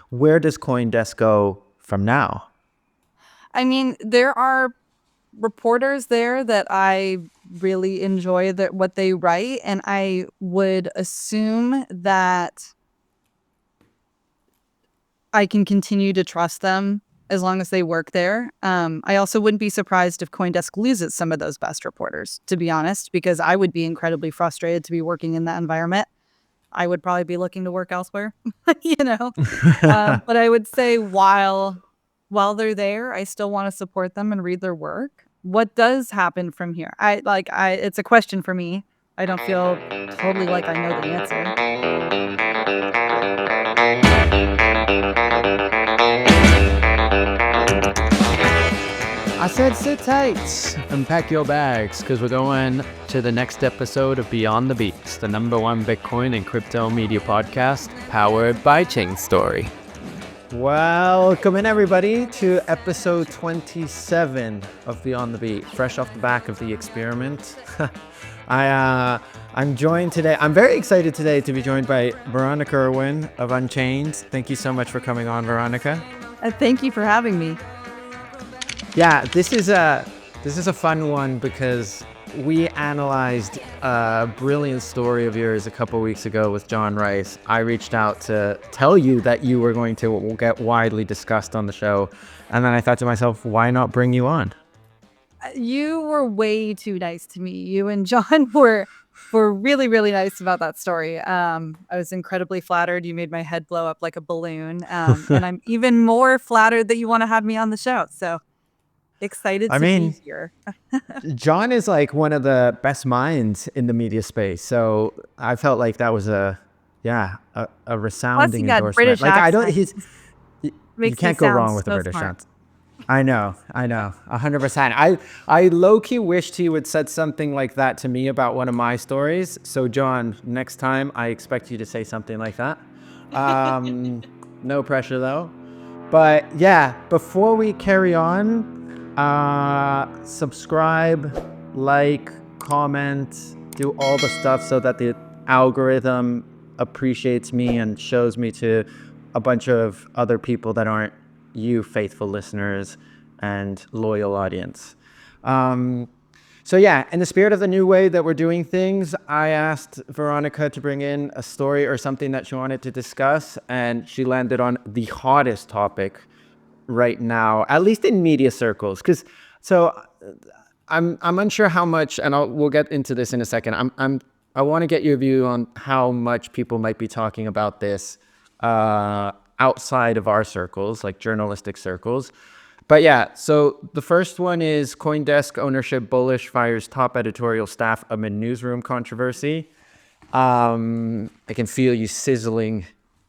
where does CoinDesk go from now? I mean, there are reporters there that I really enjoy what they write, and I would assume that I can continue to trust them as long as they work there. I also wouldn't be surprised if CoinDesk loses some of those best reporters, to be honest, because I would be incredibly frustrated to be working in that environment. I would probably be looking to work elsewhere, But I would say while they're there, I still want to support them and read their work. What does happen from here? It's a question for me. I don't feel totally like I know the answer. I said sit tight and pack your bags because we're going to the next episode of Beyond the Beats, the #1 Bitcoin and crypto media podcast powered by Chain Story. Welcome in, everybody, to episode 27 of Beyond the Beat, fresh off the back of the experiment. I'm joined today. I'm very excited today to be joined by Veronica Irwin of Unchained. Thank you so much for coming on, Veronica. Thank you for having me. Yeah, this is a fun one because we analyzed a brilliant story of yours a couple weeks ago with John Rice. I reached out to tell you that you were going to get widely discussed on the show, and then I thought to myself, why not bring you on? You were way too nice to me. You and John were really, really nice about that story. I was incredibly flattered. You made my head blow up like a balloon, and I'm even more flattered that you want to have me on the show. So excited to be here. John is like one of the best minds in the media space, so I felt like that was a resounding endorsement. British like I don't, accent. you can't go wrong with a British accent. I know, 100%. I low-key wished he would said something like that to me about one of my stories. So John, next time I expect you to say something like that. No pressure though. But yeah, before we carry on, subscribe, like, comment, do all the stuff so that the algorithm appreciates me and shows me to a bunch of other people that aren't you, faithful listeners and loyal audience. So yeah, in the spirit of the new way that we're doing things, I asked Veronica to bring in a story or something that she wanted to discuss, and she landed on the hottest topic right now, at least in media circles. I'm unsure how much, and we'll get into this in a second. I want to get your view on how much people might be talking about this outside of our circles, like journalistic circles. But yeah, so the first one is CoinDesk ownership bullish fires top editorial staff amid newsroom controversy. I can feel you sizzling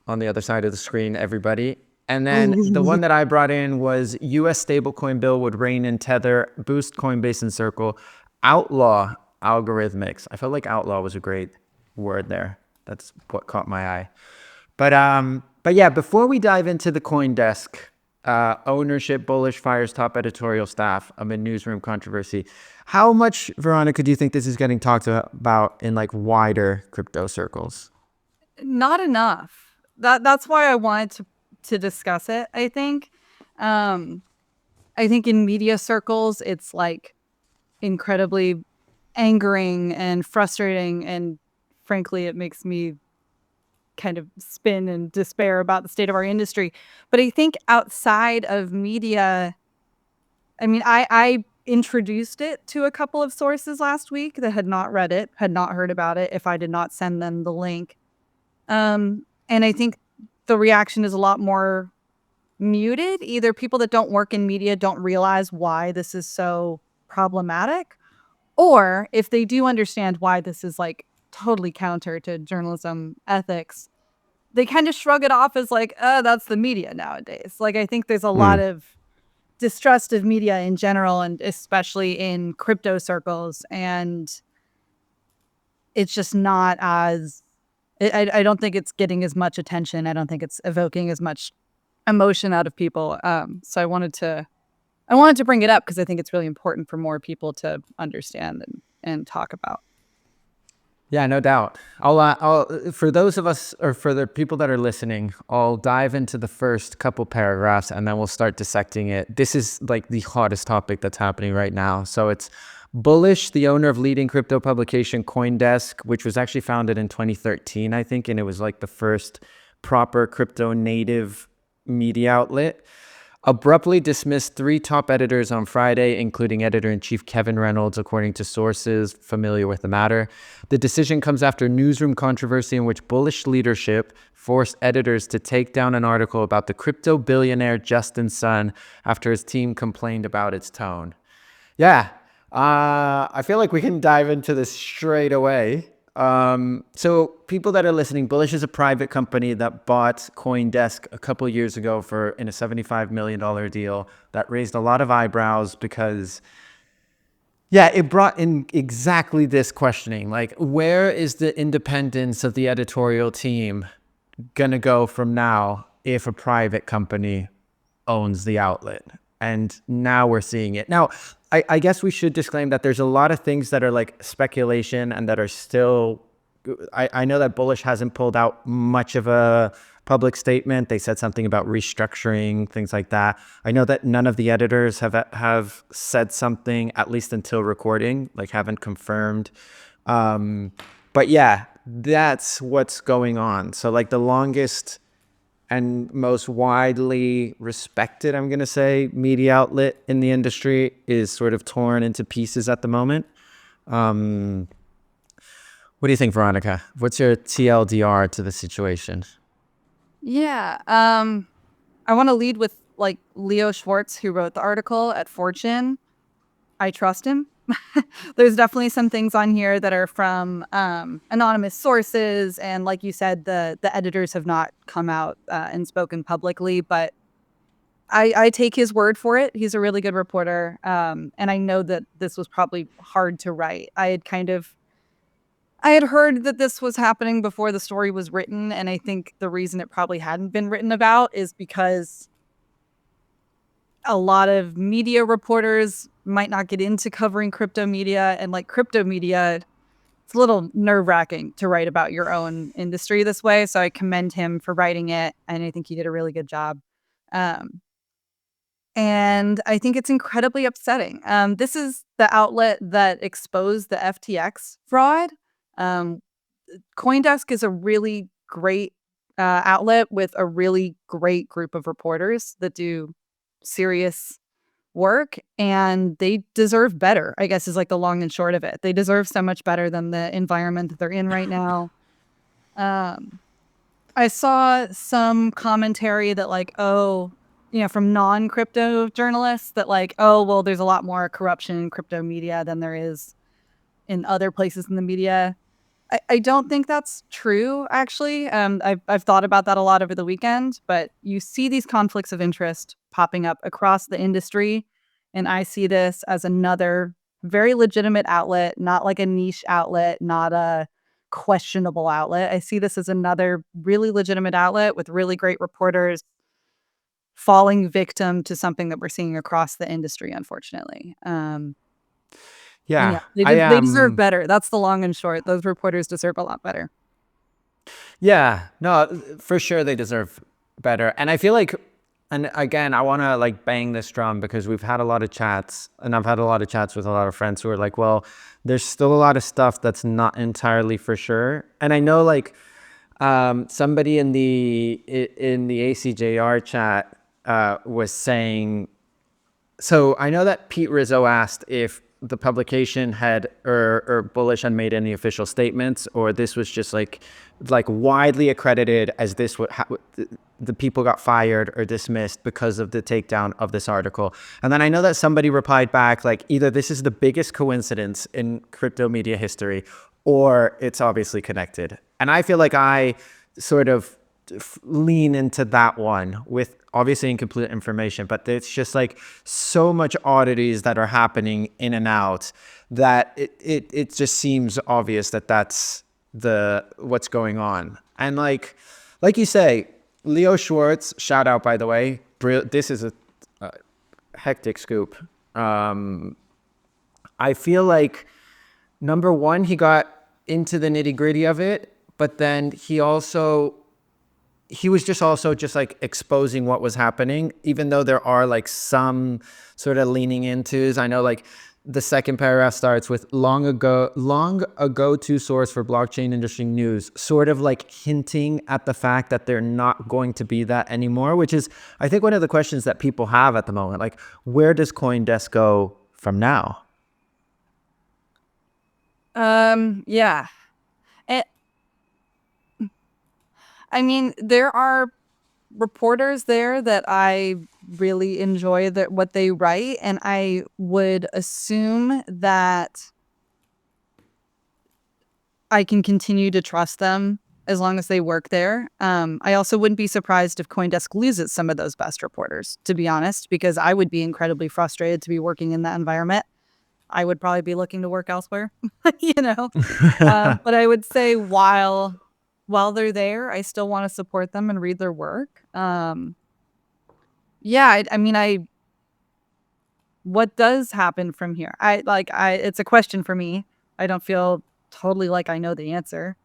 on the other side of the screen, everybody. And then the one that I brought in was US stablecoin bill would Rein in Tether, boost Coinbase and Circle, outlaw algorithmics. I felt like outlaw was a great word there. That's what caught my eye. But yeah, before we dive into the CoinDesk ownership bullish fires top editorial staff amid newsroom controversy, how much, Veronica, do you think this is getting talked about in like wider crypto circles? Not enough. That's why I wanted to discuss it. I think in media circles, it's like incredibly angering and frustrating, and frankly, it makes me kind of spin and despair about the state of our industry. But I think outside of media, I mean, I introduced it to a couple of sources last week that had not read it, had not heard about it, if I did not send them the link. And I think the reaction is a lot more muted. Either people that don't work in media don't realize why this is so problematic, or if they do understand why this is like totally counter to journalism ethics, they kind of shrug it off as like, that's the media nowadays. Like, I think there's a lot of distrust of media in general, and especially in crypto circles. And it's just not as, I don't think it's getting as much attention. I don't think it's evoking as much emotion out of people. So I wanted to bring it up because I think it's really important for more people to understand and talk about. Yeah, no doubt. I'll for those of us, or for the people that are listening, I'll dive into the first couple paragraphs and then we'll start dissecting it. This is like the hottest topic that's happening right now. So it's Bullish, the owner of leading crypto publication CoinDesk, which was actually founded in 2013, I think, and it was like the first proper crypto native media outlet, abruptly dismissed three top editors on Friday, including editor-in-chief Kevin Reynolds, according to sources familiar with the matter. The decision comes after newsroom controversy in which Bullish leadership forced editors to take down an article about the crypto billionaire Justin Sun after his team complained about its tone. Yeah, I feel like we can dive into this straight away. So people that are listening, Bullish is a private company that bought CoinDesk a couple years ago in a $75 million deal that raised a lot of eyebrows because, yeah, it brought in exactly this questioning. Like, where is the independence of the editorial team going to go from now if a private company owns the outlet? And now we're seeing it. Now, I guess we should disclaim that there's a lot of things that are like speculation and that are still, I know that Bullish hasn't pulled out much of a public statement. They said something about restructuring, things like that. I know that none of the editors have said something, at least until recording, like haven't confirmed. But yeah, that's what's going on. So like the longest and most widely respected, I'm going to say, media outlet in the industry is sort of torn into pieces at the moment. What do you think, Veronica? What's your TLDR to the situation? Yeah. I want to lead with like Leo Schwartz, who wrote the article at Fortune. I trust him. There's definitely some things on here that are from anonymous sources. And like you said, the editors have not come out and spoken publicly, but I take his word for it. He's a really good reporter. And I know that this was probably hard to write. I had heard that this was happening before the story was written. And I think the reason it probably hadn't been written about is because a lot of media reporters might not get into covering crypto media, and like crypto media, it's a little nerve-wracking to write about your own industry this way. So I commend him for writing it, and I think he did a really good job. And I think it's incredibly upsetting. This is the outlet that exposed the FTX fraud. CoinDesk is a really great outlet with a really great group of reporters that do serious work, and they deserve better, I guess, is like the long and short of it. They deserve so much better than the environment that they're in right now. I saw some commentary that like, oh, from non-crypto journalists that like, oh, well, there's a lot more corruption in crypto media than there is in other places in the media. I don't think that's true, actually. I've thought about that a lot over the weekend, but you see these conflicts of interest popping up across the industry, and I see this as another very legitimate outlet, not like a niche outlet, not a questionable outlet. I see this as another really legitimate outlet with really great reporters falling victim to something that we're seeing across the industry, unfortunately. Yeah, They deserve better. That's the long and short. Those reporters deserve a lot better. Yeah, no, for sure they deserve better. And I feel like, and again, I want to like bang this drum because we've had a lot of chats, and I've had a lot of chats with a lot of friends who are like, well, there's still a lot of stuff that's not entirely for sure. And I know like somebody in the ACJR chat was saying, so I know that Pete Rizzo asked if the publication had or Bullish had made any official statements, or this was just like widely accredited as this the people got fired or dismissed because of the takedown of this article. And then I know that somebody replied back like, either this is the biggest coincidence in crypto media history, or it's obviously connected. And I feel like I sort of lean into that one with obviously incomplete information, but it's just like so much oddities that are happening in and out that it just seems obvious that that's what's going on. And like you say, Leo Schwartz, shout out, by the way, this is a hectic scoop. I feel like number one, he got into the nitty gritty of it, but then he was just also just like exposing what was happening, even though there are like some sort of leaning into. I know like the second paragraph starts with long ago to source for blockchain industry news, sort of like hinting at the fact that they're not going to be that anymore, which is, I think, one of the questions that people have at the moment. Like, where does CoinDesk go from now? Yeah. I mean, there are reporters there that I really enjoy what they write, and I would assume that I can continue to trust them as long as they work there. I also wouldn't be surprised if CoinDesk loses some of those best reporters, to be honest, because I would be incredibly frustrated to be working in that environment. I would probably be looking to work elsewhere, you know. But I would say while they're there, I still want to support them and read their work. Yeah, I mean, what does happen from here? It's a question for me. I don't feel totally like I know the answer.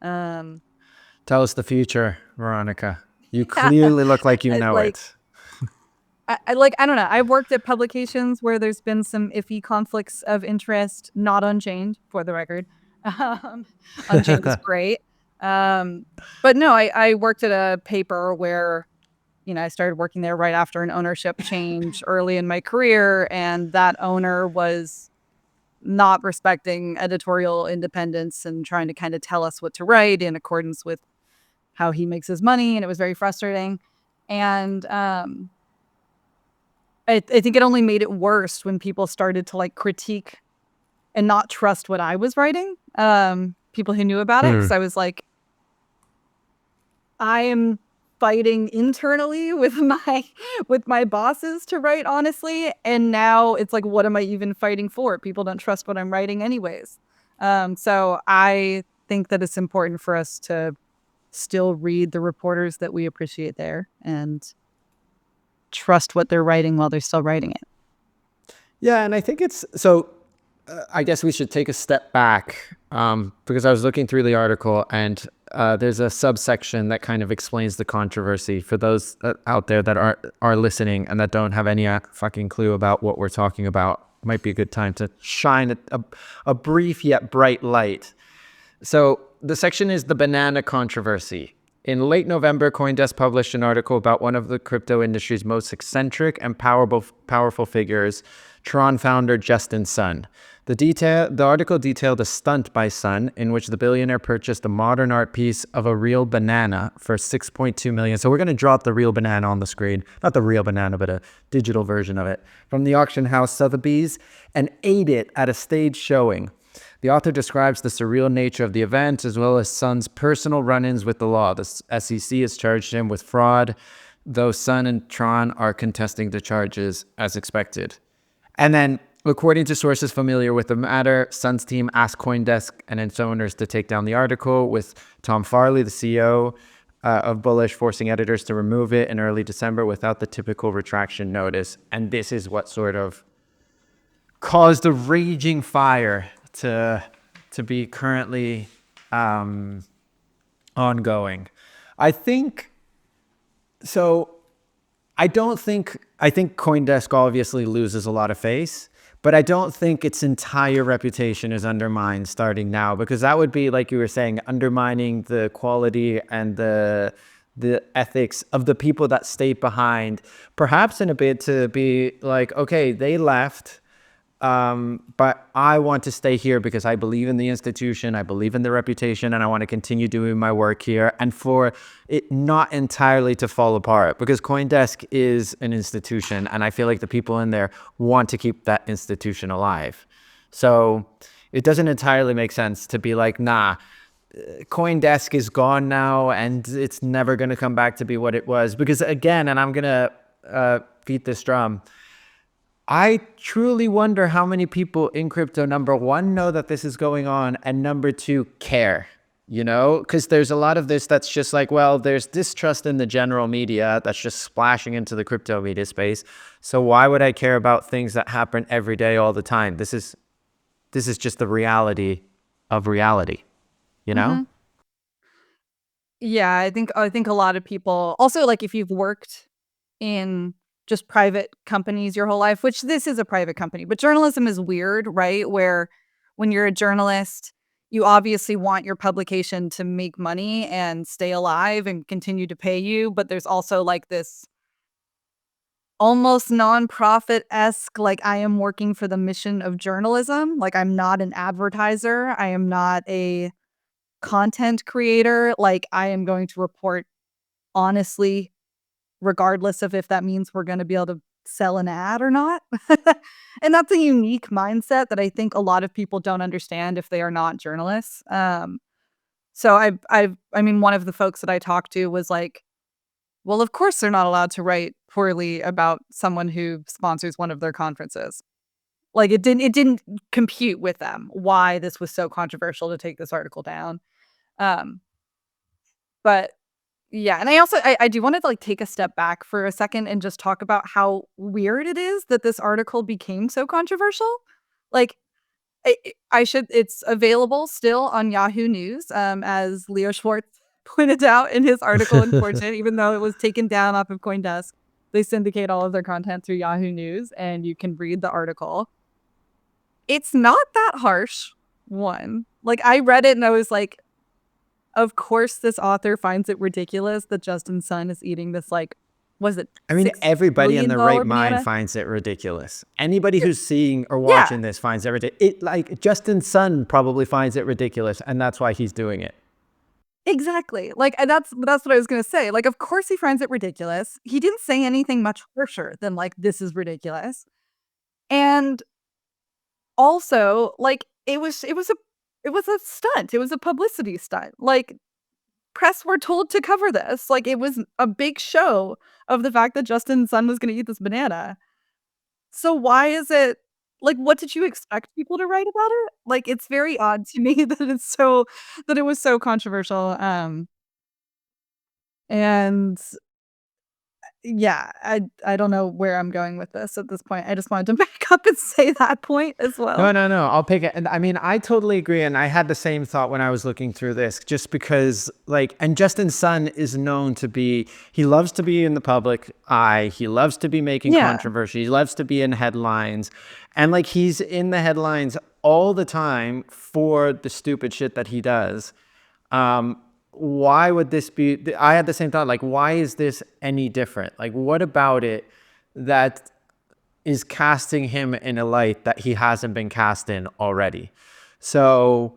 Tell us the future, Veronica. You clearly look like you know it. I don't know. I've worked at publications where there's been some iffy conflicts of interest, not Unchained, for the record. Unchained is great. But no, I worked at a paper where, I started working there right after an ownership change early in my career, and that owner was not respecting editorial independence and trying to kind of tell us what to write in accordance with how he makes his money, and it was very frustrating. And I think it only made it worse when people started to like critique and not trust what I was writing. People who knew about it, because I was like, I am fighting internally with my bosses to write honestly, and now it's like, what am I even fighting for? People don't trust what I'm writing anyways. So I think that it's important for us to still read the reporters that we appreciate there and trust what they're writing while they're still writing it. Yeah, and I think it's so. I guess we should take a step back because I was looking through the article, and there's a subsection that kind of explains the controversy for those out there that are listening and that don't have any fucking clue about what we're talking about. Might be a good time to shine a brief yet bright light. So the section is the banana controversy. In late November, CoinDesk published an article about one of the crypto industry's most eccentric and powerful figures, Tron founder Justin Sun. The article detailed a stunt by Sun in which the billionaire purchased a modern art piece of a real banana for $6.2 million. So we're going to drop the real banana on the screen. Not the real banana, but a digital version of it. From the auction house Sotheby's, and ate it at a stage showing. The author describes the surreal nature of the event as well as Sun's personal run-ins with the law. The SEC has charged him with fraud, though Sun and Tron are contesting the charges as expected. And then, according to sources familiar with the matter, Sun's team asked CoinDesk and its owners to take down the article, with Tom Farley, the CEO of Bullish, forcing editors to remove it in early December without the typical retraction notice. And this is what sort of caused a raging fire to be currently ongoing. I think CoinDesk obviously loses a lot of face, but I don't think its entire reputation is undermined starting now, because that would be, like you were saying, undermining the quality and the ethics of the people that stayed behind, perhaps in a bid to be like, okay, they left, but I want to stay here because I believe in the institution, I believe in the reputation, and I want to continue doing my work here, and for it not entirely to fall apart, because CoinDesk is an institution, and I feel like the people in there want to keep that institution alive. So it doesn't entirely make sense to be like, nah, CoinDesk is gone now, and it's never going to come back to be what it was. Because again, and I'm going to beat this drum, I truly wonder how many people in crypto, number one, know that this is going on, and number two, care, because there's a lot of this that's just like, well, there's distrust in the general media that's just splashing into the crypto media space. So why would I care about things that happen every day all the time? This is just the reality of reality. you know? Mhm. Yeah, I think a lot of people also, like, if you've worked in just private companies your whole life, which this is a private company, but journalism is weird, right? Where when you're a journalist, you obviously want your publication to make money and stay alive and continue to pay you, but there's also like this almost nonprofit-esque, like, I am working for the mission of journalism. Like, I'm not an advertiser. I am not a content creator. Like, I am going to report honestly, regardless of if that means we're gonna be able to sell an ad or not. And that's a unique mindset that I think a lot of people don't understand if they are not journalists. So I mean, one of the folks that I talked to was like, "Well, of course they're not allowed to write poorly about someone who sponsors one of their conferences." Like, it didn't compute with them why this was so controversial to take this article down. Um, but yeah, and I do wanna, like, take a step back for a second and just talk about how weird it is that this article became so controversial. Like, I should it's available still on Yahoo News, as Leo Schwartz pointed out in his article in Fortune, even though it was taken down off of CoinDesk. They syndicate all of their content through Yahoo News, and you can read the article. It's not that harsh, one. Like, I read it and I was like, of course, this author finds it ridiculous that Justin Sun is eating this, like, was it I mean, everybody in the $6 right billion mind banana? finds it ridiculous. Anybody who's seeing or Yeah, watching this finds it ridiculous. It like Justin Sun probably finds it ridiculous, and that's why he's doing it. exactly. Like, and that's what I was gonna say. Like, of course he finds it ridiculous. He didn't say anything much harsher than, like, "This is ridiculous." And also, like, it was a stunt. It was a publicity stunt. Like, press were told to cover this. Like, it was a big show of the fact that Justin Sun was gonna eat this banana. So why is it like, what did you expect people to write about it? Like, it's very odd to me that it was so controversial, and yeah, I don't know where I'm going with this at this point. I just wanted to back up and say that point as No, well. no, no. I'll pick it. And I mean, I totally agree. And I had the same thought when I was looking through this, just because, like, and Justin Sun is known to be, he loves to be in the public eye. He loves to be making Yeah. controversy. He loves to be in headlines. And, like, he's in the headlines all the time for the stupid shit that he does. Um, why would this be? I had the same thought. Like, why is this any different? Like, what about it that is casting him in a light that he hasn't been cast in already? So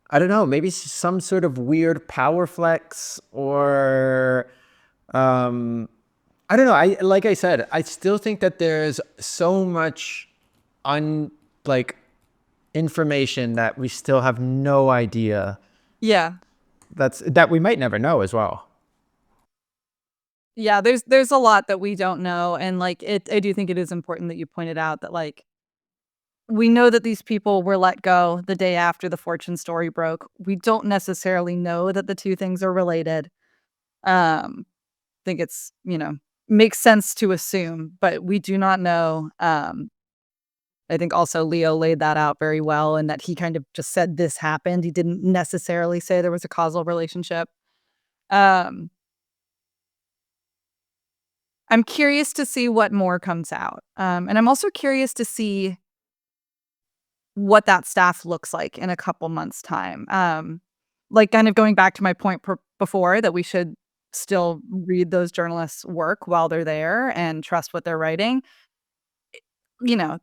I don't know, maybe some sort of weird power flex, or I don't know. I like I said, I still think that there's so much like information that we still have no idea, Yeah. that we might never know as well. Yeah, there's a lot that we don't know, and, like, I do think it is important that you pointed out that, like, we know that these people were let go the day after the Fortune story broke. We don't necessarily know that the 2 things are related. Think it's, makes sense to assume, but we do not know. I think also Leo laid that out very well, and that he kind of just said this happened. He didn't necessarily say there was a causal relationship. Um, I'm curious to see what more comes out. And I'm also curious to see what that staff looks like in a couple months' time. Like, kind of going back to my point before, that we should still read those journalists' work while they're there and trust what they're writing.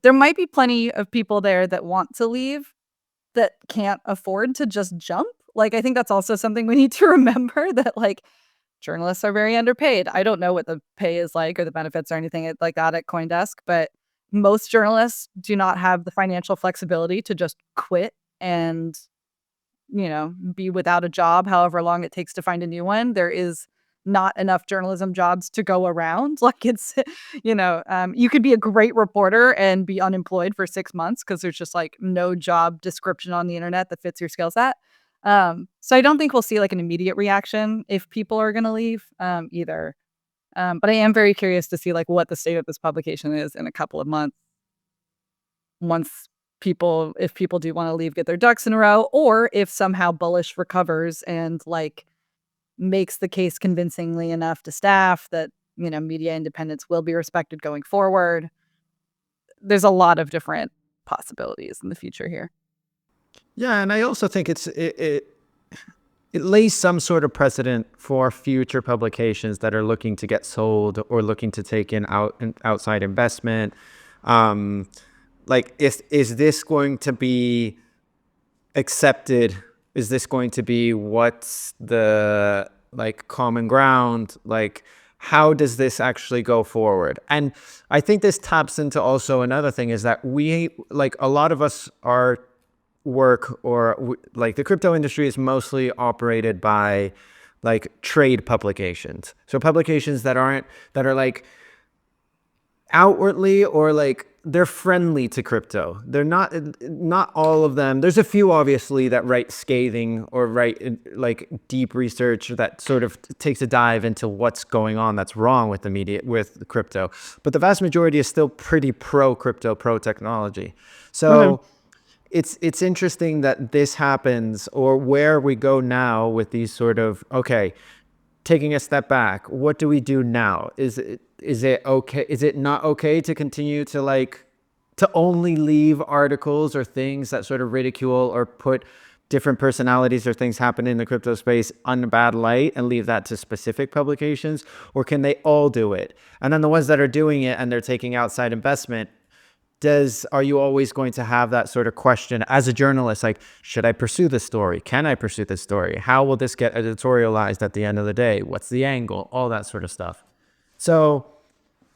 There might be plenty of people there that want to leave that can't afford to just jump. Like, I think that's also something we need to remember, that, like, journalists are very underpaid. I don't know what the pay is like or the benefits or anything like that at CoinDesk, but most journalists do not have the financial flexibility to just quit and, be without a job however long it takes to find a new one. There is not enough journalism jobs to go around. Like, it's, you could be a great reporter and be unemployed for 6 months because there's just like no job description on the internet that fits your skill set. So I don't think we'll see like an immediate reaction if people are going to leave, either. But I am very curious to see like what the state of this publication is in a couple of months once if people do want to leave, get their ducks in a row, or if somehow bullish recovers and like makes the case convincingly enough to staff that, media independence will be respected going forward. There's a lot of different possibilities in the future here. Yeah, and I also think it lays some sort of precedent for future publications that are looking to get sold or looking to take in outside investment. Like, is this going to be accepted? Is this going to be what's the like common ground? Like, how does this actually go forward? And I think this taps into also another thing is that a lot of us are like the crypto industry is mostly operated by like trade publications. So publications that are like outwardly or like they're friendly to crypto. They're not all of them. There's a few obviously that write scathing or write like deep research that sort of takes a dive into what's going on that's wrong with the media, with crypto. But the vast majority is still pretty pro crypto, pro technology. So it's interesting that this happens, or where we go now with these sort of, okay, taking a step back, what do we do now? Is it okay? Is it not okay to continue to to only leave articles or things that sort of ridicule or put different personalities or things happen in the crypto space on a bad light and leave that to specific publications? Or can they all do it? And then the ones that are doing it and they're taking outside investment, are you always going to have that sort of question as a journalist, like, should I pursue this story? Can I pursue this story? How will this get editorialized at the end of the day? What's the angle? All that sort of stuff. So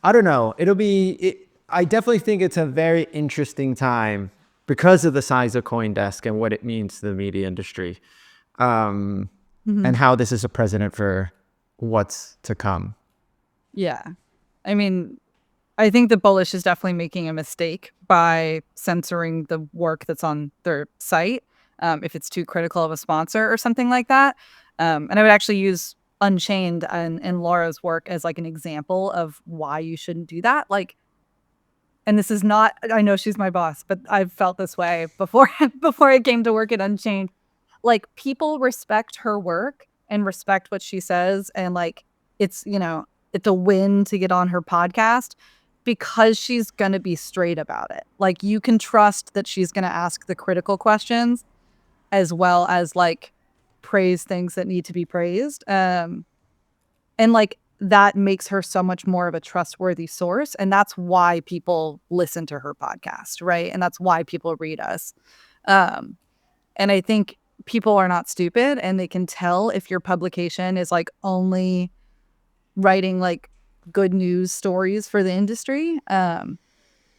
I don't know. I definitely think it's a very interesting time because of the size of CoinDesk and what it means to the media industry, and how this is a precedent for what's to come. Yeah. I mean, I think the bullish is definitely making a mistake by censoring the work that's on their site, if it's too critical of a sponsor or something like that. And I would actually use Unchained and Laura's work as like an example of why you shouldn't do that. Like, and this is not, I know she's my boss, but I've felt this way before I came to work at Unchained. Like, people respect her work and respect what she says, and like it's a win to get on her podcast because she's going to be straight about it. Like, you can trust that she's going to ask the critical questions as well as like praise things that need to be praised. And like, that makes her so much more of a trustworthy source. And that's why people listen to her podcast, right? And that's why people read us. And I think people are not stupid, and they can tell if your publication is like only writing like good news stories for the industry, and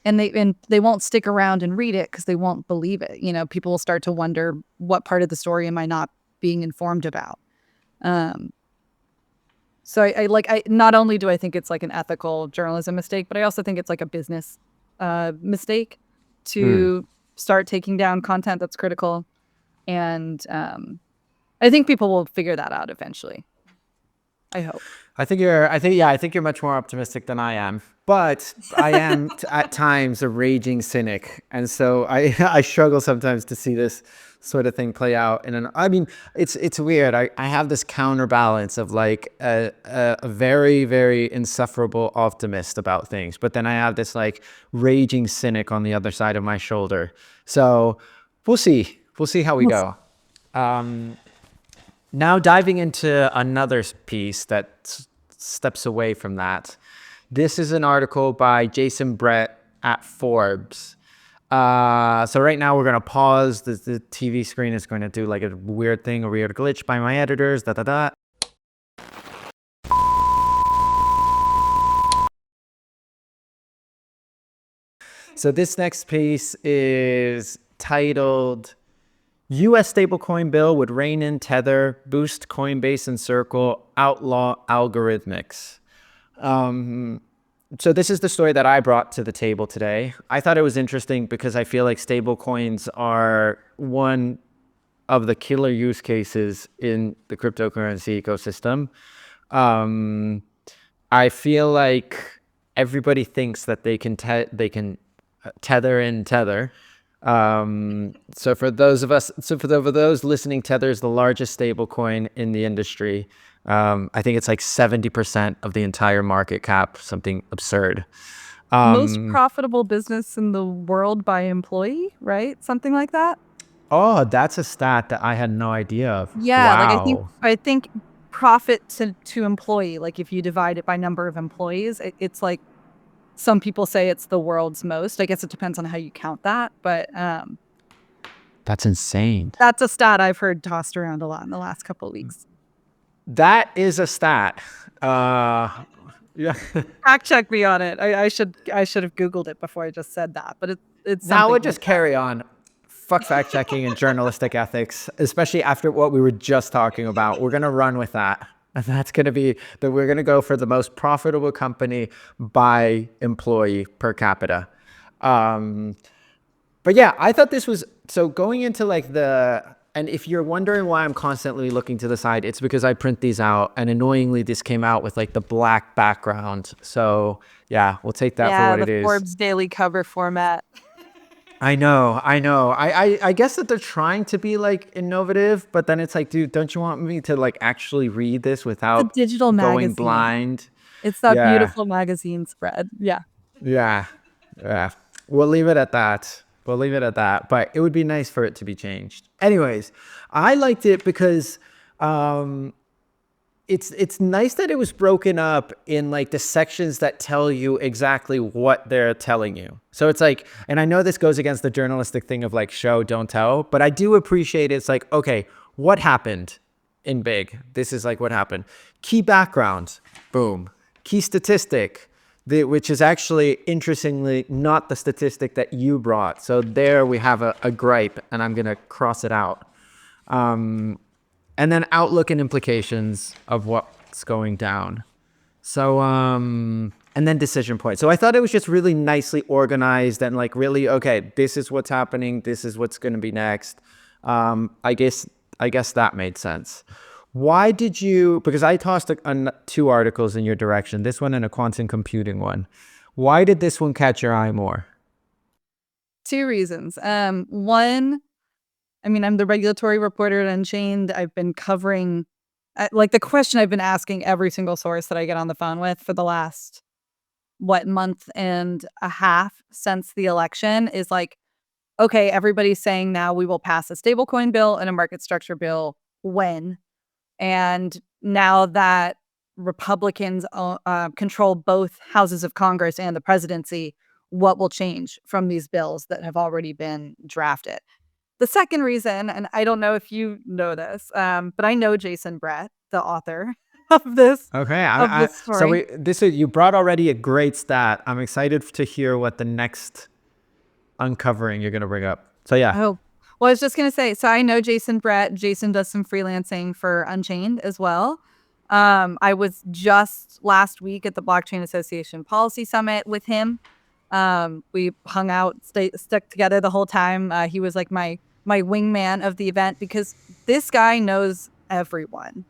they won't stick around and read it because they won't believe it. People will start to wonder, what part of the story am I not being informed about? So I not only do I think it's like an ethical journalism mistake, but I also think it's like a business mistake to start taking down content that's critical. And I think people will figure that out eventually. I hope. I think you're much more optimistic than I am, but I am at times a raging cynic. And so I struggle sometimes to see this sort of thing play out. And I mean, it's weird. I have this counterbalance of like a very, very insufferable optimist about things, but then I have this like raging cynic on the other side of my shoulder. So we'll see how we go. Now diving into another piece that steps away from that. This is an article by Jason Brett at Forbes. So right now we're going to pause. The TV screen is going to do like a weird thing, a weird glitch by my editors. So this next piece is titled U.S. stablecoin bill would rein in Tether, boost Coinbase and Circle, outlaw algorithmics. So this is the story that I brought to the table today. I thought it was interesting because I feel like stablecoins are one of the killer use cases in the cryptocurrency ecosystem. I feel like everybody thinks that they can tether in Tether. So for those listening, Tether is the largest stablecoin in the industry. I think it's like 70% of the entire market cap, something absurd. Most profitable business in the world by employee, right? Something like that. Oh, that's a stat that I had no idea of. Yeah, like Wow. I think profit to employee, like if you divide it by number of employees, it's like some people say it's the world's most. I guess it depends on how you count that, but That's insane. that's a stat I've heard tossed around a lot in the last couple of weeks. That is a stat. Yeah. Fact check me on it. I should have Googled it before I just said that, but it's Now we'll something just like carry on. Fuck fact checking and journalistic ethics, especially after what we were just talking about. We're going to run with that. And that's going to be that we're going to go for the most profitable company by employee per capita. But yeah, I thought this was, so going into like and if you're wondering why I'm constantly looking to the side, it's because I print these out, and annoyingly this came out with like the black background. So yeah, we'll take that for what it the is. Forbes daily cover format. I know. I guess that they're trying to be like innovative, but then it's like, dude, don't you want me to like actually read this without digital going magazine. blind? It's that Yeah. beautiful magazine spread. Yeah. Yeah. We'll leave it at that. But it would be nice for it to be changed. Anyways, I liked it because it's nice that it was broken up in like the sections that tell you exactly what they're telling you. So it's like, and I know this goes against the journalistic thing of like show, don't tell, but I do appreciate it's like, okay, what happened in big? This is like what happened. Key background, boom. Key statistic, which is actually interestingly not the statistic that you brought. So there we have a gripe, and I'm going to cross it out. And then outlook and implications of what's going down. So, and then decision point. So I thought it was just really nicely organized and like really, okay, this is what's happening. This is what's going to be next. I guess that made sense. Why did you, because I tossed two articles in your direction, this one and a quantum computing one. Why did this one catch your eye more? Two reasons. One, I mean, I'm the regulatory reporter at Unchained. I've been covering, like the question I've been asking every single source that I get on the phone with for the last, month and a half since the election is like, okay, everybody's saying now we will pass a stablecoin bill and a market structure bill. When? And now that Republicans control both houses of Congress and the presidency, what will change from these bills that have already been drafted? The second reason, and I don't know if you know this, but I know Jason Brett, the author of this. Okay, this story. You brought already a great stat. I'm excited to hear what the next uncovering you're going to bring up. So yeah. Oh, well, I was just going to say, so I know Jason Brett. Jason does some freelancing for Unchained as well. I was just last week at the Blockchain Association Policy Summit with him. We hung out, stuck together the whole time. He was like my wingman of the event because this guy knows everyone.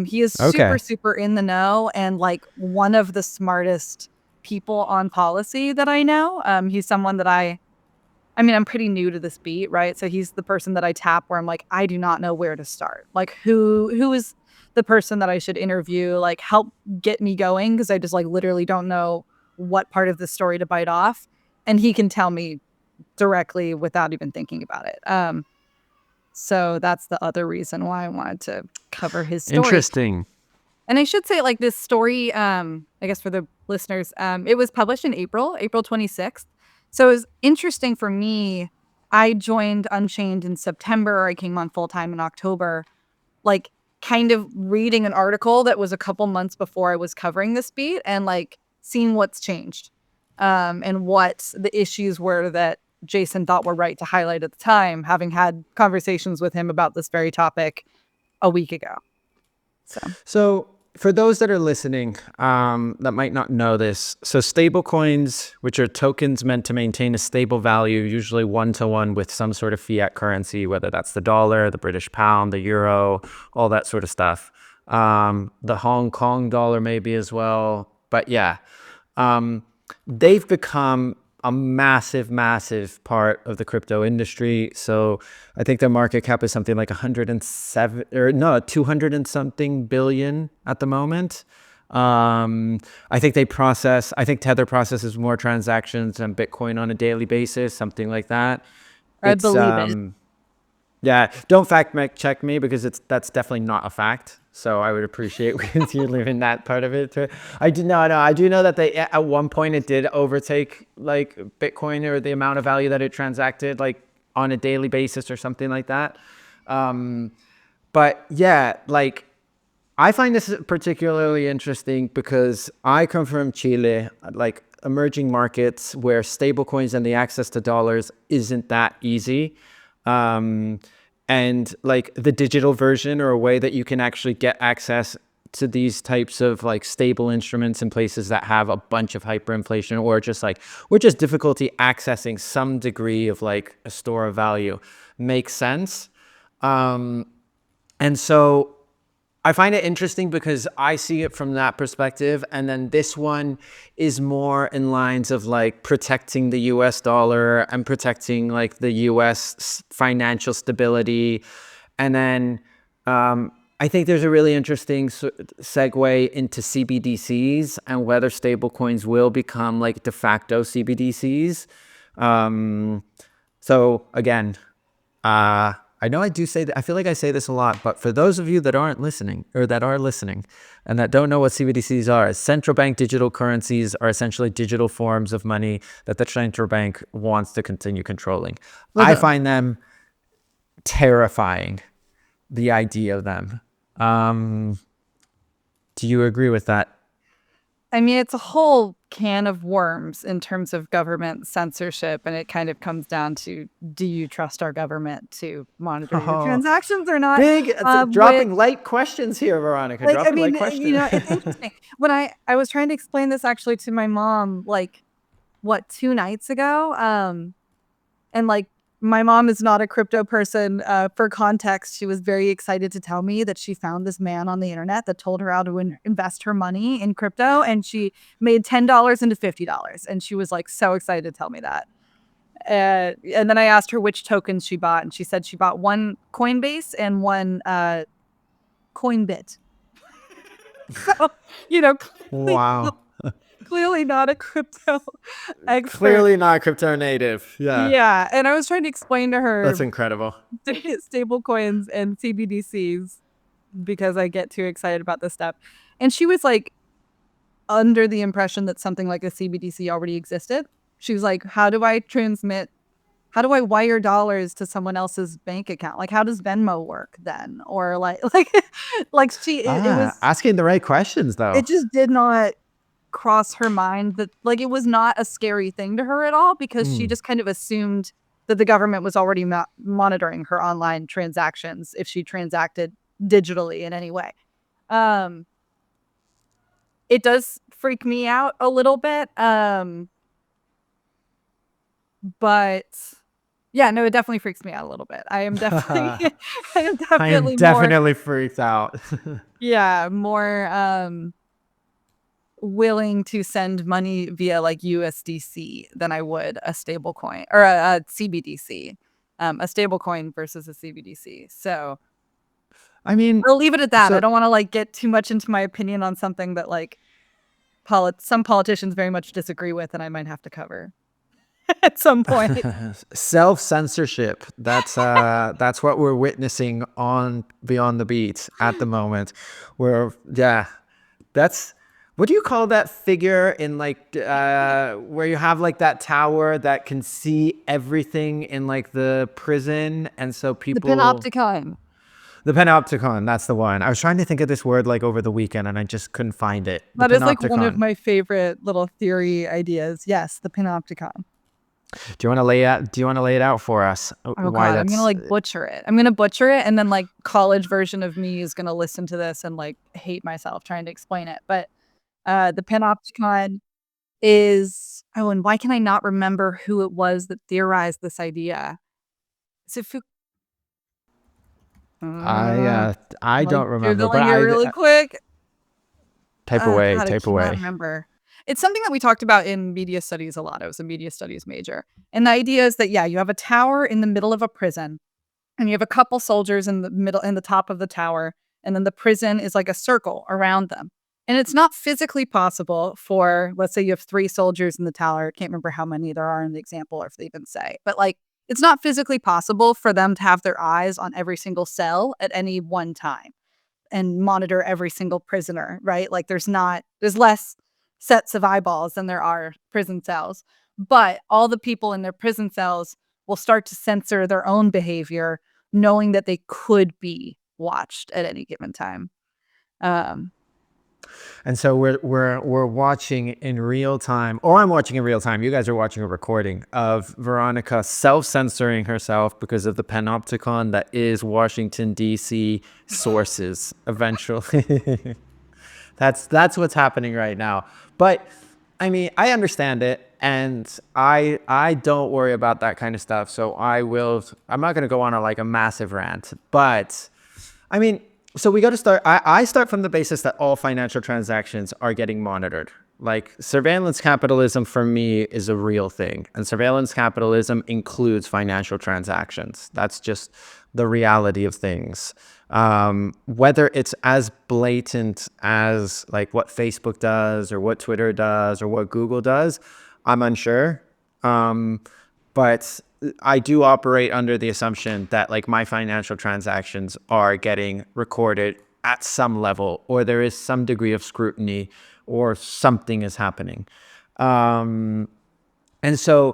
He is super in the know and like one of the smartest people on policy that I know. He's someone that I'm pretty new to this beat, right? So he's the person that I tap where I'm like, I do not know where to start. Like who is the person that I should interview, like help get me going? Because I just like literally don't know what part of the story to bite off. And he can tell me directly without even thinking about it. So that's the other reason why I wanted to cover his story. Interesting. And I should say like this story, I guess for the listeners, it was published in April 26th. So it was interesting for me. I joined Unchained in September. I came on full time in October, like kind of reading an article that was a couple months before I was covering this beat and like seeing what's changed and what the issues were that Jason thought were right to highlight at the time, having had conversations with him about this very topic a week ago. So for those that are listening that might not know this, so stablecoins, which are tokens meant to maintain a stable value, usually one-to-one with some sort of fiat currency, whether that's the dollar, the British pound, the euro, all that sort of stuff. The Hong Kong dollar maybe as well. But yeah, they've become a massive, massive part of the crypto industry. So I think their market cap is something like 107 or no, 200 and something billion at the moment. I think Tether processes more transactions than Bitcoin on a daily basis, something like that. I believe it. Yeah, don't fact check me because that's definitely not a fact. So I would appreciate you leaving that part of it. I do know that they at one point it did overtake like Bitcoin or the amount of value that it transacted like on a daily basis or something like that. But yeah, like I find this particularly interesting because I come from Chile, like emerging markets where stablecoins and the access to dollars isn't that easy. And like the digital version or a way that you can actually get access to these types of like stable instruments in places that have a bunch of hyperinflation or just difficulty accessing some degree of like a store of value makes sense. And so I find it interesting because I see it from that perspective. And then this one is more in lines of like protecting the US dollar and protecting like the US financial stability. And then I think there's a really interesting segue into CBDCs and whether stablecoins will become like de facto CBDCs. So again, I know I do say that. I feel like I say this a lot, but for those of you that aren't listening or that are listening and that don't know what CBDCs are, central bank digital currencies are essentially digital forms of money that the central bank wants to continue controlling. I find them terrifying, the idea of them. Do you agree with that? I mean, it's a whole can of worms in terms of government censorship, and it kind of comes down to, do you trust our government to monitor your transactions or not? Big dropping light questions here, Veronica. Like, dropping light questions. you know, it's interesting. When I was trying to explain this actually to my mom, like, 2 nights ago, and like, my mom is not a crypto person. For context, she was very excited to tell me that she found this man on the internet that told her how to invest her money in crypto, and she made $10 into $50. And she was like so excited to tell me that. And then I asked her which tokens she bought, and she said she bought one Coinbase and one Coinbit. So, you know, Wow. clearly not a crypto expert. Clearly not crypto native. Yeah. Yeah. And I was trying to explain to her That's incredible. stablecoins and CBDCs because I get too excited about this stuff. And she was like under the impression that something like a CBDC already existed. She was like, how do I wire dollars to someone else's bank account? Like, how does Venmo work then? Or like it was asking the right questions though. It just did not cross her mind that like it was not a scary thing to her at all, because she just kind of assumed that the government was already monitoring her online transactions if she transacted digitally in any way. It does freak me out a little bit. But yeah, no, it definitely freaks me out a little bit. I am definitely definitely freaked out. Yeah, more willing to send money via like USDC than I would a stable coin or a CBDC, a stable coin versus a CBDC. So I mean, I'll leave it at that. I don't want to like get too much into my opinion on something that like some politicians very much disagree with, and I might have to cover at some point. Self-censorship. That's what we're witnessing on Beyond the Beat at the moment. That's. What do you call that figure in like where you have like that tower that can see everything in like the prison, and so people. The panopticon. The panopticon, that's the one. I was trying to think of this word like over the weekend and I just couldn't find it. That is like one of my favorite little theory ideas. Yes, the panopticon. Do you want to lay it out for us? Oh God, I'm gonna like butcher it. I'm gonna butcher it, and then like college version of me is gonna listen to this and like hate myself trying to explain it. But the panopticon is and why can I not remember who it was that theorized this idea? Is it I don't remember, but really quick. Type away. I remember. It's something that we talked about in media studies a lot. I was a media studies major. And the idea is that, yeah, you have a tower in the middle of a prison and you have a couple soldiers in the top of the tower. And then the prison is like a circle around them. And it's not physically possible for, let's say you have 3 soldiers in the tower. I can't remember how many there are in the example or if they even say, but like, it's not physically possible for them to have their eyes on every single cell at any one time and monitor every single prisoner, right? Like there's less sets of eyeballs than there are prison cells. But all the people in their prison cells will start to censor their own behavior, knowing that they could be watched at any given time. And so we're watching in real time, or I'm watching in real time. You guys are watching a recording of Veronica self-censoring herself because of the panopticon that is Washington D.C. sources. Eventually, that's what's happening right now. But I mean, I understand it, and I don't worry about that kind of stuff. So I'm not going to go on a massive rant, but I mean. So we got to start. I start from the basis that all financial transactions are getting monitored. Like surveillance capitalism for me is a real thing. And surveillance capitalism includes financial transactions. That's just the reality of things. Whether it's as blatant as like what Facebook does or what Twitter does or what Google does, I'm unsure. But I do operate under the assumption that like my financial transactions are getting recorded at some level, or there is some degree of scrutiny, or something is happening. And then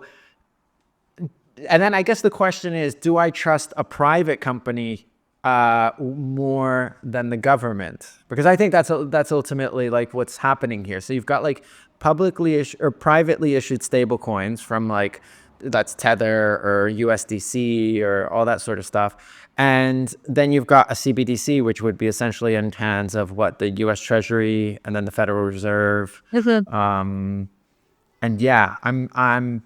I guess the question is, do I trust a private company more than the government? Because I think that's ultimately like what's happening here. So you've got like publicly issued or privately issued stable coins from like, that's Tether or USDC or all that sort of stuff. And then you've got a CBDC, which would be essentially in hands of what, the US Treasury and then the Federal Reserve. And yeah, I'm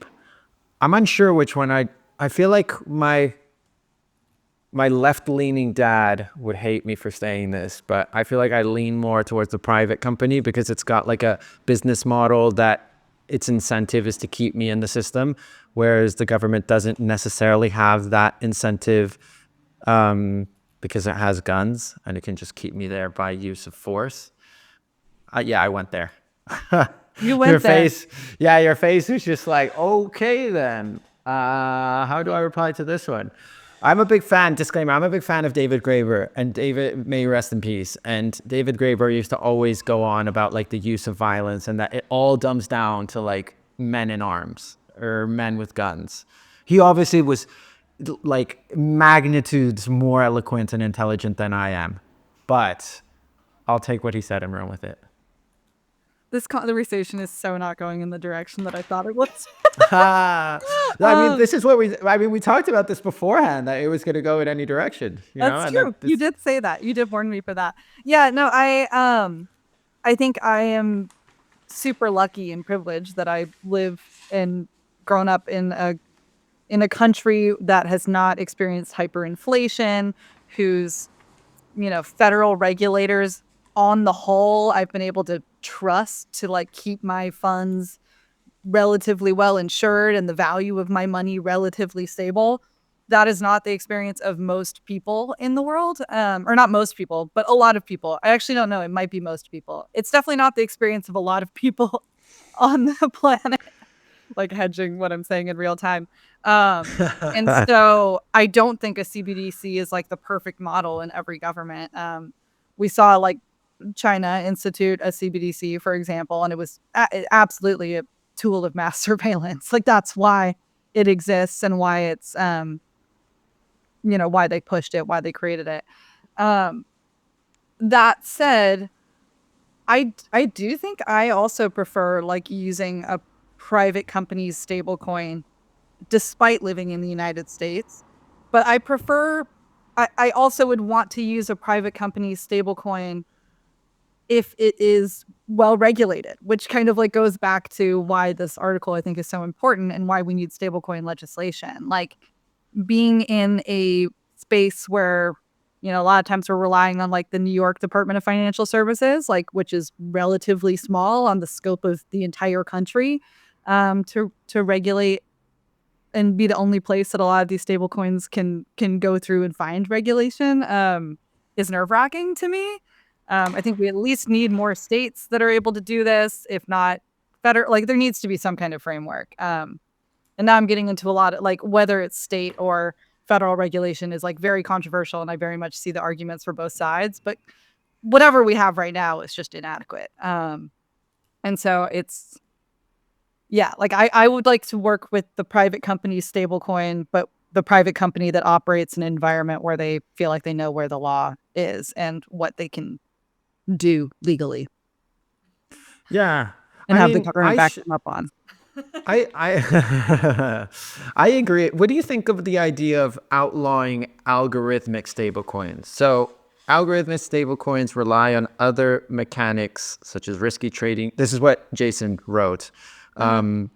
unsure which one. I feel like my left-leaning dad would hate me for saying this, but I feel like I lean more towards the private company because it's got like a business model that its incentive is to keep me in the system, whereas the government doesn't necessarily have that incentive because it has guns and it can just keep me there by use of force. Yeah, I went there. You went your there. face, yeah, your face was just like, okay then. How do I reply to this one? I'm a big fan, disclaimer, I'm a big fan of David Graeber, and David, may rest in peace. And David Graeber used to always go on about like the use of violence and that it all dumbs down to like men in arms or men with guns. He obviously was like magnitudes more eloquent and intelligent than I am, but I'll take what he said and run with it. This conversation is so not going in the direction that I thought it was. I mean, this is what we talked about this beforehand, that it was going to go in any direction. That's true. You did say that. You did warn me for that. Yeah, no, I think I am super lucky and privileged that I live and grown up in a country that has not experienced hyperinflation, whose, federal regulators on the whole, I've been able to trust to like keep my funds relatively well insured and the value of my money relatively stable. That is not the experience of most people in the world, or not most people, but a lot of people. I actually don't know. It might be most people. It's definitely not the experience of a lot of people on the planet, like hedging what I'm saying in real time. And so I don't think a CBDC is like the perfect model in every government. We saw like China institute a CBDC, for example, and it was absolutely a tool of mass surveillance. Like that's why it exists and why it's, why they pushed it, why they created it. That said, I do think I also prefer like using a private company's stablecoin despite living in the United States. But I also would want to use a private company's stablecoin if it is well regulated, which kind of like goes back to why this article I think is so important and why we need stablecoin legislation. Like being in a space where a lot of times we're relying on like the New York Department of Financial Services, like which is relatively small on the scope of the entire country, to regulate and be the only place that a lot of these stable coins can go through and find regulation, is nerve-wracking to me. I think we at least need more states that are able to do this, if not better. Like there needs to be some kind of framework. And now I'm getting into a lot of like whether it's state or federal regulation is like very controversial, and I very much see the arguments for both sides. But whatever we have right now is just inadequate. And so it's, yeah, like I would like to work with the private company stablecoin, but the private company that operates in an environment where they feel like they know where the law is and what they can do legally, Yeah. and I have the mean, government back them up on. I I agree. What do you think of the idea of outlawing algorithmic stablecoins? So algorithmic stablecoins rely on other mechanics such as risky trading. This is what Jason wrote.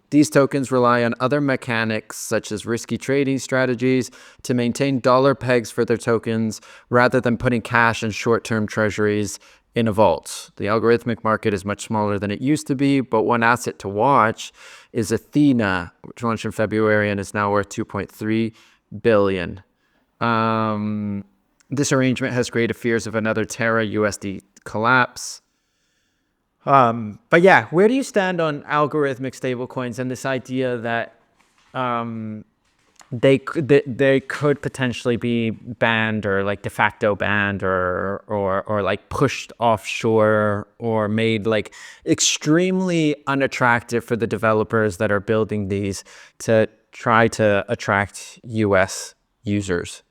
These tokens rely on other mechanics such as risky trading strategies to maintain dollar pegs for their tokens rather than putting cash and short-term treasuries in a vault. The algorithmic market is much smaller than it used to be, but one asset to watch is Athena, which launched in February and is now worth 2.3 billion. This arrangement has created fears of another Terra USD collapse. But yeah, where do you stand on algorithmic stablecoins and this idea that they could potentially be banned or like de facto banned or like pushed offshore or made like extremely unattractive for the developers that are building these to try to attract US users?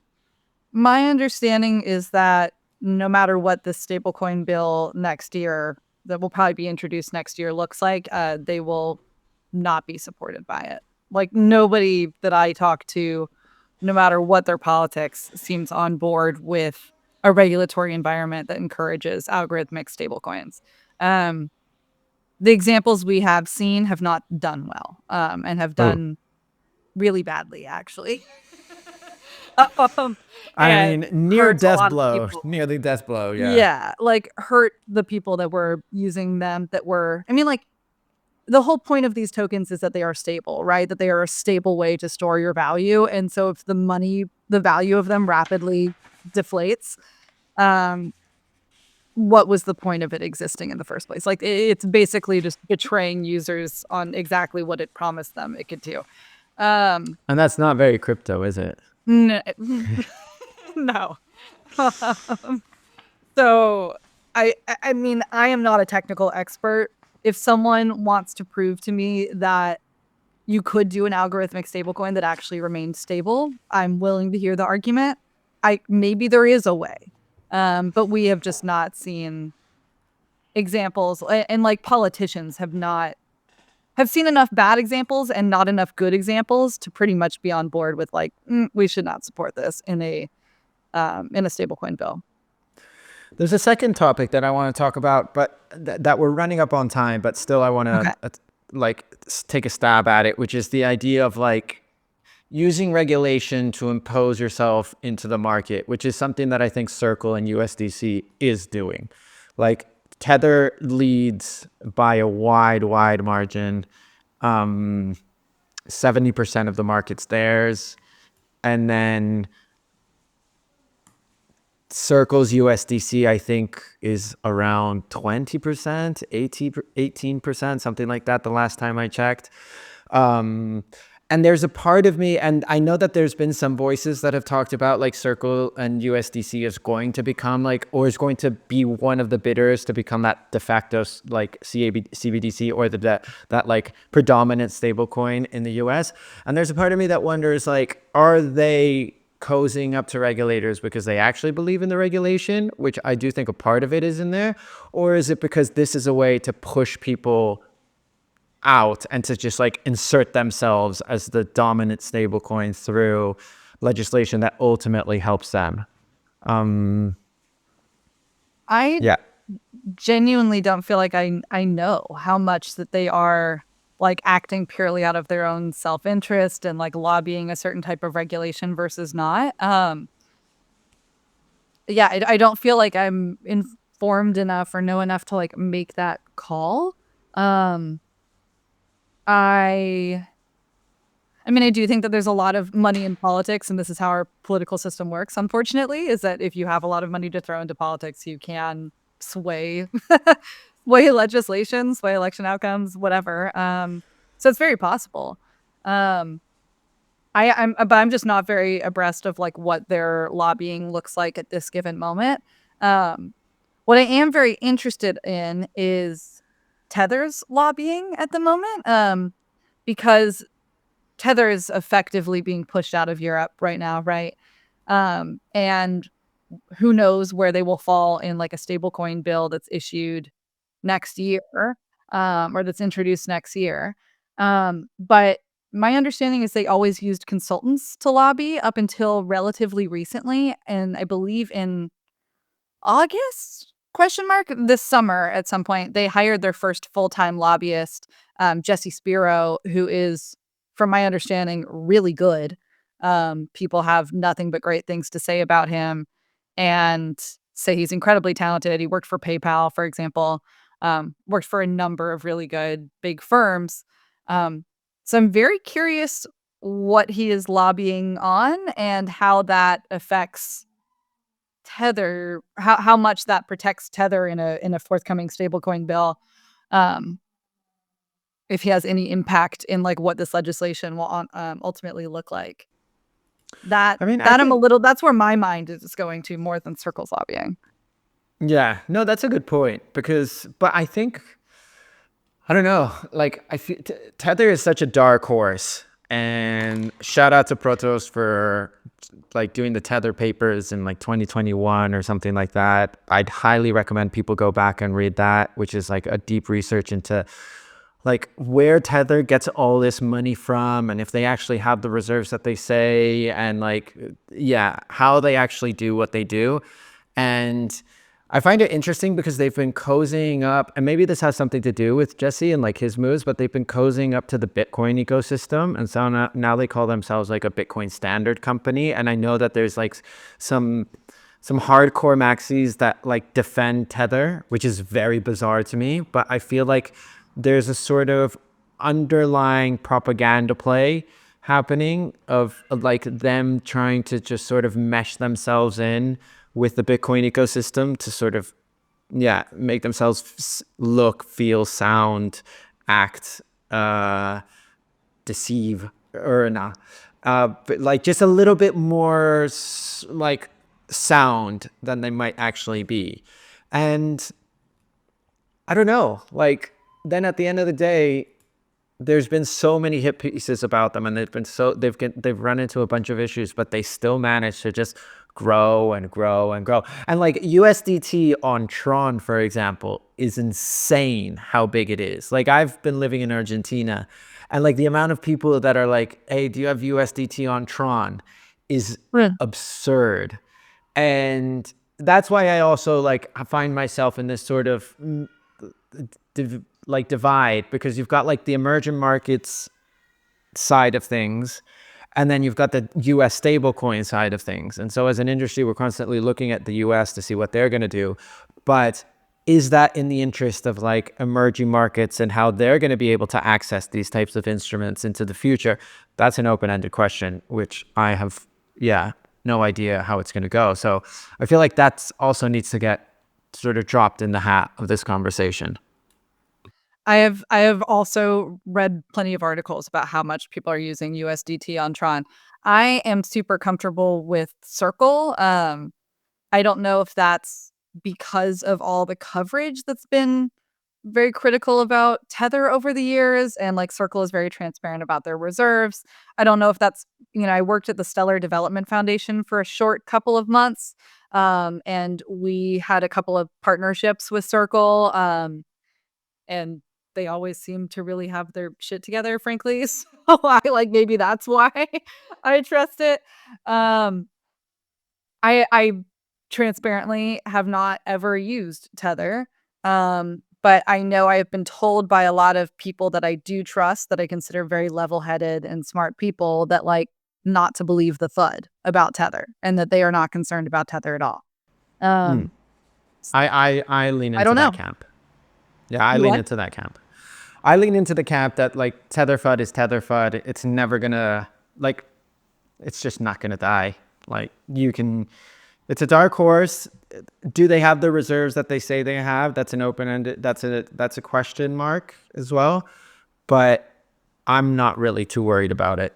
My understanding is that no matter what the stablecoin bill next year that will probably be introduced next year looks like, they will not be supported by it. Like nobody that I talk to, no matter what their politics, seems on board with a regulatory environment that encourages algorithmic stablecoins. The examples we have seen have not done well, and have done really badly, actually. I And mean, near hurts a death lot of blow, people. nearly death blow. Yeah. Yeah, like hurt the people that were using them that were, I mean, like the whole point of these tokens is that they are stable, right? That they are a stable way to store your value. And so if the value of them rapidly deflates, what was the point of it existing in the first place? Like it's basically just betraying users on exactly what it promised them it could do. And that's not very crypto, is it? No. No. So I mean, I am not a technical expert. If someone wants to prove to me that you could do an algorithmic stablecoin that actually remains stable, I'm willing to hear the argument. Maybe there is a way, but we have just not seen examples, and like politicians have seen enough bad examples and not enough good examples to pretty much be on board with like, we should not support this in a stablecoin bill. There's a second topic that I want to talk about, but that we're running up on time, but still I want to take a stab at it, which is the idea of like using regulation to impose yourself into the market, which is something that I think Circle and USDC is doing. Like Tether leads by a wide margin. 70% of the market's theirs. And then Circle's USDC, I think, is around 20%, 18%, something like that the last time I checked. And there's a part of me, and I know that there's been some voices that have talked about like Circle and USDC is going to become like, or is going to be one of the bidders to become that de facto like CBDC or that like predominant stable coin in the US. And there's a part of me that wonders like, are they cozying up to regulators because they actually believe in the regulation, which I do think a part of it is in there, or is it because this is a way to push people out and to just like insert themselves as the dominant stablecoin through legislation that ultimately helps them? I genuinely don't feel like I know how much that they are like acting purely out of their own self-interest and like lobbying a certain type of regulation versus not. yeah, I don't feel like I'm informed enough or know enough to like make that call. Um, I I mean, I do think that there's a lot of money in politics, and this is how our political system works, unfortunately, is that if you have a lot of money to throw into politics, you can sway sway legislation, sway election outcomes, whatever. So it's very possible. Um, but I'm just not very abreast of like what their lobbying looks like at this given moment. Um, what I am very interested in is Tether's lobbying at the moment, because Tether is effectively being pushed out of Europe right now, right? And who knows where they will fall in like a stablecoin bill that's issued next year, or that's introduced next year. But my understanding is they always used consultants to lobby up until relatively recently, and I believe in August question mark this summer at some point they hired their first full-time lobbyist, Jesse Spiro, who is, from my understanding, really good. People have nothing but great things to say about him and say he's incredibly talented. He worked for PayPal, for example, worked for a number of really good big firms. So I'm very curious what he is lobbying on and how that affects Tether, how much that protects Tether in a forthcoming stablecoin bill, um, if he has any impact in like what this legislation will ultimately look like. That I mean, I that I'm a think, little that's where my mind is going to more than Circle's lobbying. yeah, no, that's a good point because, but I think, I don't know, like I feel Tether is such a dark horse, and shout out to Protos for like doing the Tether papers in like 2021 or something like that. I'd highly recommend people go back and read that, which is like a deep research into like where Tether gets all this money from and if they actually have the reserves that they say and like, yeah, how they actually do what they do. And I find it interesting because they've been cozying up, and maybe this has something to do with Jesse and like his moves, but they've been cozying up to the Bitcoin ecosystem. And so now they call themselves like a Bitcoin standard company. And I know that there's like some hardcore maxis that like defend Tether, which is very bizarre to me. But I feel like there's a sort of underlying propaganda play happening of like them trying to just sort of mesh themselves in with the Bitcoin ecosystem to sort of, yeah, make themselves look, feel, sound, act, deceive, or not. But like just a little bit more like sound than they might actually be. And I don't know, like then at the end of the day, there's been so many hit pieces about them, and they've run into a bunch of issues, but they still manage to just grow and grow and grow. And like USDT on Tron, for example, is insane how big it is. Like I've been living in Argentina, and like the amount of people that are like, "Hey, do you have USDT on Tron?" is absurd. And that's why I also like I find myself in this sort of divide, because you've got like the emerging markets side of things, and then you've got the US stablecoin side of things. And so as an industry, we're constantly looking at the US to see what they're going to do. But is that in the interest of like emerging markets and how they're going to be able to access these types of instruments into the future? That's an open-ended question, which I have, yeah, no idea how it's going to go. So I feel like that's also needs to get sort of dropped in the hat of this conversation. I have also read plenty of articles about how much people are using USDT on Tron. I am super comfortable with Circle. I don't know if that's because of all the coverage that's been very critical about Tether over the years, and like Circle is very transparent about their reserves. I don't know if that's, I worked at the Stellar Development Foundation for a short couple of months, and we had a couple of partnerships with Circle, and they always seem to really have their shit together, frankly. So I like maybe that's why I trust it. Um, I transparently have not ever used Tether. But I know I have been told by a lot of people that I do trust, that I consider very level-headed and smart people, that like not to believe the FUD about Tether and that they are not concerned about Tether at all. I lean I into don't know. that camp. Yeah, I You lean what? into that camp. I lean into the camp that like Tether FUD is Tether FUD. It's never gonna like. It's just not gonna die. Like you can. It's a dark horse. Do they have the reserves that they say they have? That's an open-ended. That's a question mark as well. But I'm not really too worried about it.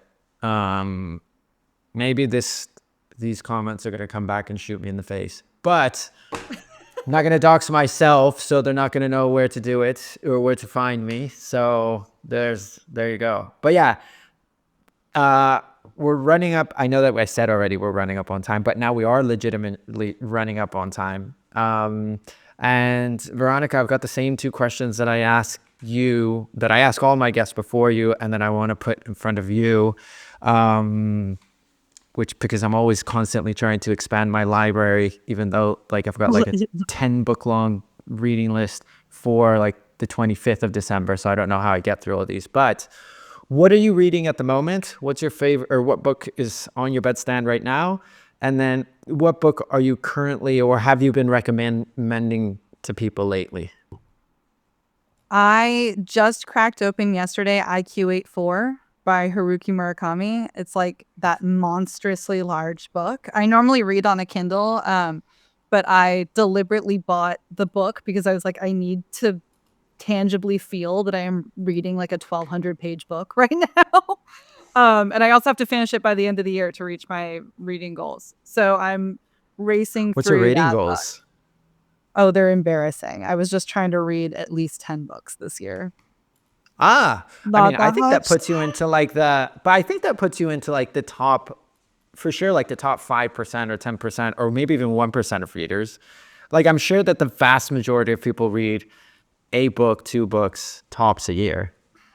Maybe these comments are gonna come back and shoot me in the face, but I'm not gonna dox myself, so they're not gonna know where to do it or where to find me. So there you go. But yeah, we're running up. I know that I said already we're running up on time, but now we are legitimately running up on time. And Veronica, I've got the same two questions that I ask you, that I ask all my guests before you, and then I want to put in front of you, which because I'm always constantly trying to expand my library, even though like I've got like a 10 book long reading list for like the 25th of December. So I don't know how I get through all these, but what are you reading at the moment? What's your favorite, or what book is on your bedstand right now? And then what book are you currently, or have you been recommending to people lately? I just cracked open yesterday IQ84 by Haruki Murakami. It's like that monstrously large book. I normally read on a Kindle, but I deliberately bought the book because I was like, I need to tangibly feel that I am reading like a 1,200 page book right now. And I also have to finish it by the end of the year to reach my reading goals. So I'm racing What's through your reading that goals? book. Oh, they're embarrassing. I was just trying to read at least 10 books this year. I Not mean, I that think that much. puts you into like I think that puts you into like the top, for sure, like the top 5% or 10%, or maybe even 1% of readers. Like I'm sure that the vast majority of people read a book, 2 books tops a year.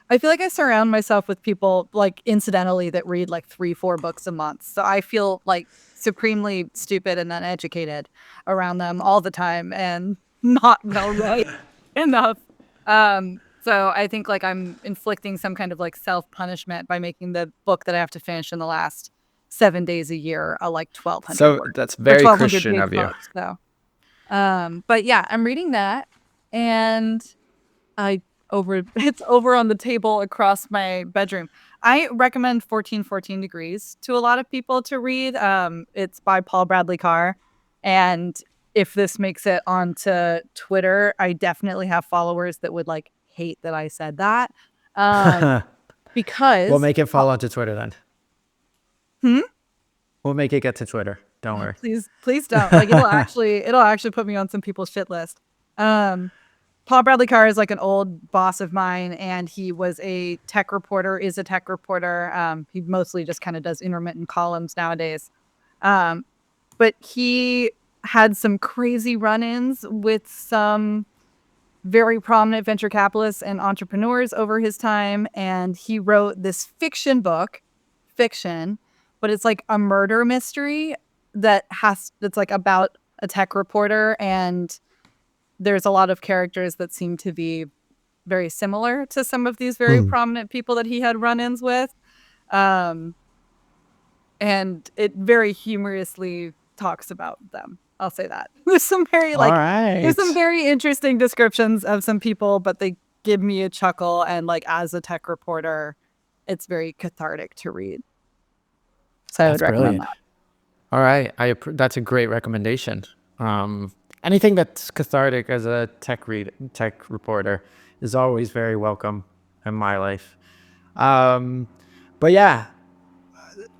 I feel like I surround myself with people like incidentally that read like 3-4 books a month. So I feel like supremely stupid and uneducated around them all the time and not well read enough. So I think like I'm inflicting some kind of like self-punishment by making the book that I have to finish in the last 7 days a year a like 1,200 So word that's or very 1,200 Christian page of you. book. So, but yeah, I'm reading that, and it's over on the table across my bedroom. I recommend 1414 Degrees to a lot of people to read. It's by Paul Bradley Carr, and if this makes it onto Twitter, I definitely have followers that would like hate that I said that. Because We'll make it fall onto Twitter then. Hmm? We'll make it get to Twitter. Don't worry. Please don't. Like it'll actually put me on some people's shit list. Paul Bradley Carr is like an old boss of mine, and he was a tech reporter, is a tech reporter. He mostly just kind of does intermittent columns nowadays. But he had some crazy run-ins with some very prominent venture capitalists and entrepreneurs over his time. And he wrote this fiction, but it's like a murder mystery that's like about a tech reporter, and there's a lot of characters that seem to be very similar to some of these very prominent people that he had run-ins with. And it very humorously talks about them. I'll say that. There's some very there's some very interesting descriptions of some people, but they give me a chuckle, and like as a tech reporter, it's very cathartic to read. So I would recommend that. All right. That's a great recommendation. Anything that's cathartic as a tech reporter is always very welcome in my life. But yeah,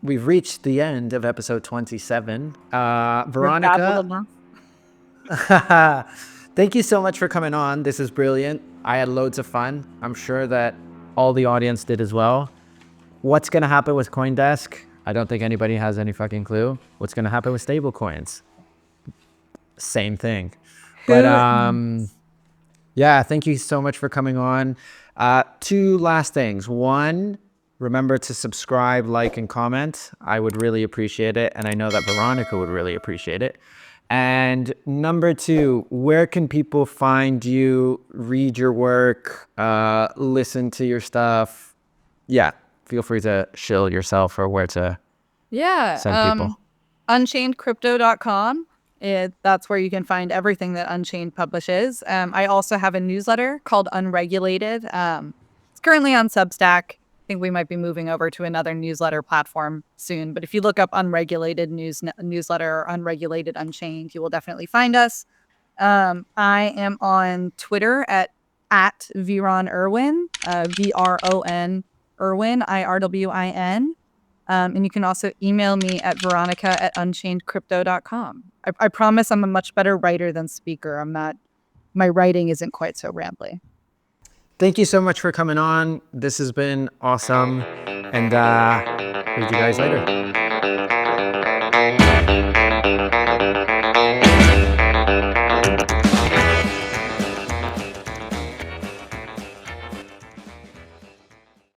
we've reached the end of episode 27. Veronica, thank you so much for coming on. This is brilliant. I had loads of fun. I'm sure that all the audience did as well. What's going to happen with CoinDesk? I don't think anybody has any fucking clue. What's going to happen with stablecoins? Same thing. But yeah, thank you so much for coming on. 2 last things. 1, remember to subscribe, like, and comment. I would really appreciate it, and I know that Veronica would really appreciate it. And number 2, where can people find you, read your work, listen to your stuff? Yeah, feel free to shill yourself or where to send people. UnchainedCrypto.com That's where you can find everything that Unchained publishes. I also have a newsletter called Unregulated. It's currently on Substack. I think we might be moving over to another newsletter platform soon. But if you look up Unregulated newsletter or Unregulated Unchained, you will definitely find us. I am on Twitter at Veron Irwin, VRON Irwin, IRWIN. And you can also email me at veronica@unchainedcrypto.com. I promise I'm a much better writer than speaker. My writing isn't quite so rambly. Thank you so much for coming on. This has been awesome. And read you guys later.